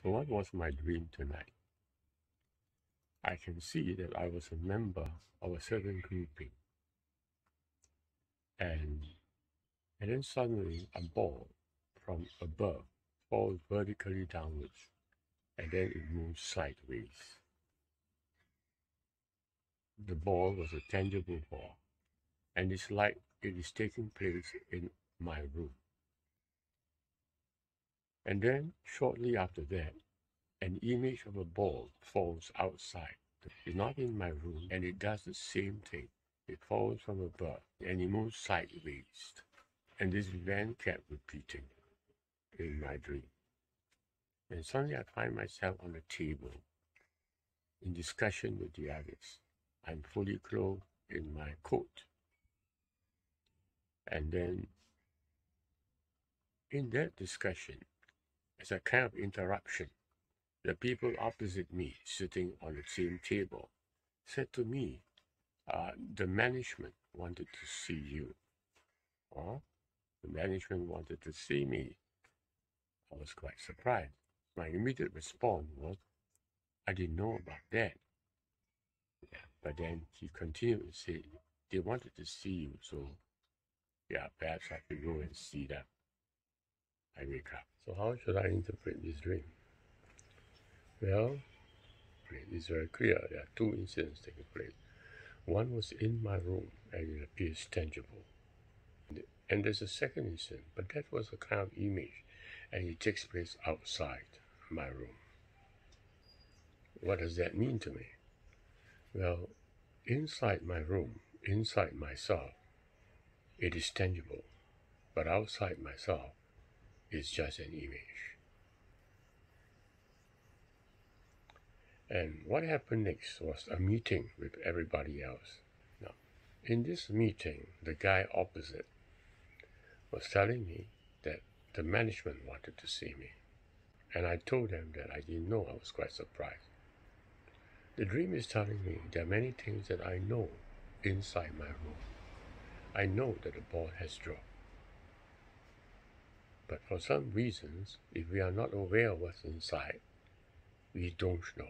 So what was my dream tonight? I can see that I was a member of a certain grouping, and and then suddenly a ball from above falls vertically downwards, and then it moves sideways. The ball was a tangible ball, and it's like it is taking place in my room. And then shortly after that, an image of a ball falls outside. It's not in my room, and it does the same thing. It falls from above, and it moves sideways. And this event kept repeating in my dream. And suddenly I find myself on a table in discussion with the others. I'm fully clothed in my coat. And then in that discussion, as a kind of interruption, the people opposite me, sitting on the same table, said to me, the management wanted to see you. Or the management wanted to see me. I was quite surprised. My immediate response was, I didn't know about that. Yeah, but then he continued to say, they wanted to see you, so yeah, perhaps I could go and see them. I wake up. So how should I interpret this dream? Well, it's very clear. There are two incidents taking place. One was in my room, and it appears tangible. And there's a second incident, but that was a kind of image, and it takes place outside my room. What does that mean to me? Well, inside my room, inside myself, it is tangible, but outside myself, it's just an image. And what happened next was a meeting with everybody else. Now, in this meeting, the guy opposite was telling me that the management wanted to see me. And I told them that I didn't know. I was quite surprised. The dream is telling me there are many things that I know inside my room. I know that the ball has dropped. But for some reasons, if we are not aware of what's inside, we don't know.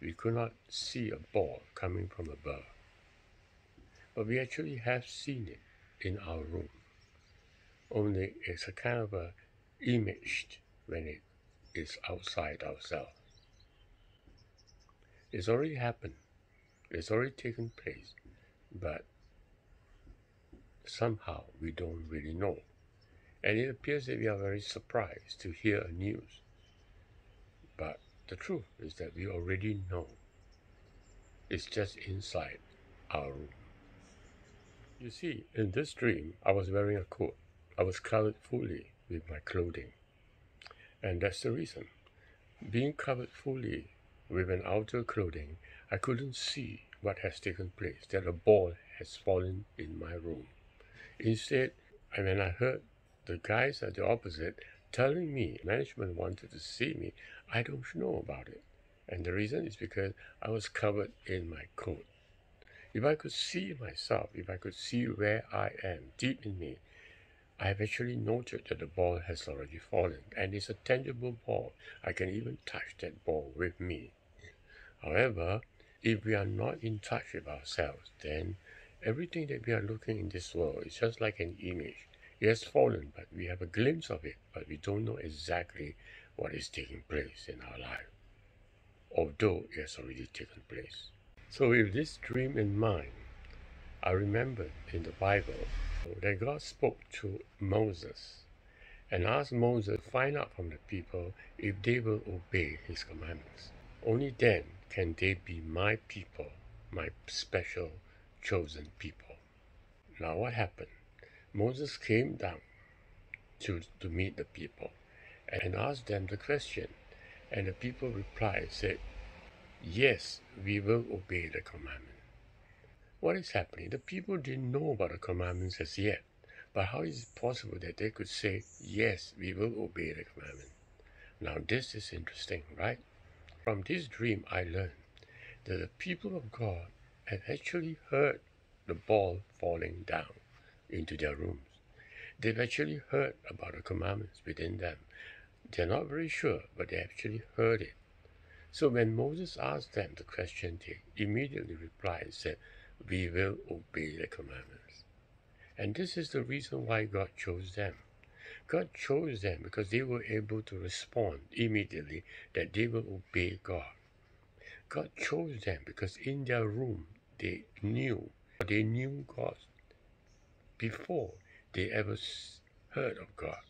We could not see a ball coming from above. But we actually have seen it in our room. Only it's a kind of a image when it is outside ourselves. It's already happened. It's already taken place. But somehow we don't really know. And it appears that we are very surprised to hear news. But the truth is that we already know. It's just inside our room. You see, in this dream, I was wearing a coat. I was covered fully with my clothing. And that's the reason. Being covered fully with an outer clothing, I couldn't see what has taken place, that a ball has fallen in my room. Instead, when I heard the guys at the opposite telling me management wanted to see me, I don't know about it. And the reason is because I was covered in my coat. If I could see myself, if I could see where I am deep in me, I have actually noted that the ball has already fallen, and it's a tangible ball. I can even touch that ball with me. However, if we are not in touch with ourselves, then everything that we are looking in this world is just like an image. It has fallen, but we have a glimpse of it, but we don't know exactly what is taking place in our life, although it has already taken place. So with this dream in mind, I remembered in the Bible that God spoke to Moses and asked Moses to find out from the people if they will obey his commandments. Only then can they be my people, my special chosen people. Now what happened? Moses came down to meet the people and asked them the question. And the people replied, said, yes, we will obey the commandment. What is happening? The people didn't know about the commandments as yet. But how is it possible that they could say, yes, we will obey the commandment? Now this is interesting, right? From this dream I learned that the people of God had actually heard the ball falling down into their rooms. They've actually heard about the commandments within them. They're not very sure, but they actually heard it. So when Moses asked them the question, they immediately replied and said, "We will obey the commandments." And this is the reason why God chose them. God chose them because they were able to respond immediately that they will obey God. God chose them because in their room they knew God before they ever heard of God.